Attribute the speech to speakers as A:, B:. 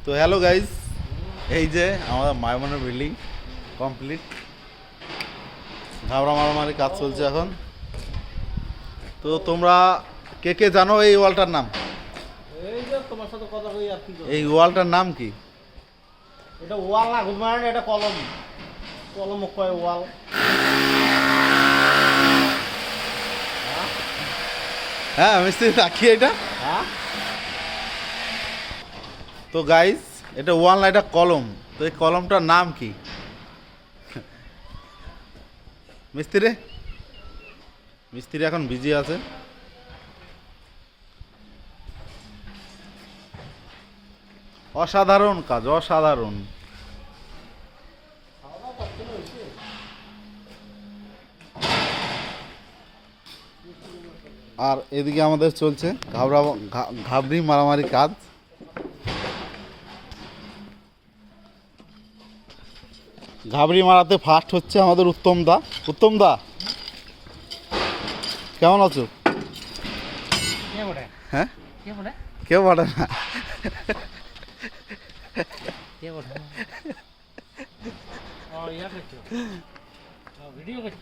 A: তো hello guys, এই যে আমাদের মায়ামনের বিল্ডিং কমপ্লিট। ঘাবড়া মারামারি কাজ চলছে এখন। তো তোমরা কে কে জানো এই ওয়ালটার নাম?
B: এই যে তোমার সাথে কথা কই আর কি করব?
A: এই ওয়ালটার নাম কি?
B: এটা ওয়াল না ঘুমায় না, এটা কলম। কলম কয় ওয়াল।
A: হ্যাঁ মিস্ত্রি রাখি এটা।
B: হ্যাঁ
A: তো গাইজ, এটা ওয়াল না, এটা কলম। তো এই কলমটার নাম কি মিস্ত্রি? মিস্ত্রি এখন বিজি আছে। অসাধারণ কাজ, অসাধারণ। আর এদিকে আমাদের চলছে ঘাবড়ি মারামারি কাজ। ঘাবড়ি মারাতে ফার্স্ট হচ্ছে আমাদের উত্তম দা। উত্তম দা, কেমন আছো?
B: কে বলে?
A: হ্যাঁ,
B: কে বলে?
A: কেউ বলে না।
B: কে বলে? ও ইয়ার দেখছো। ভিডিও করছো।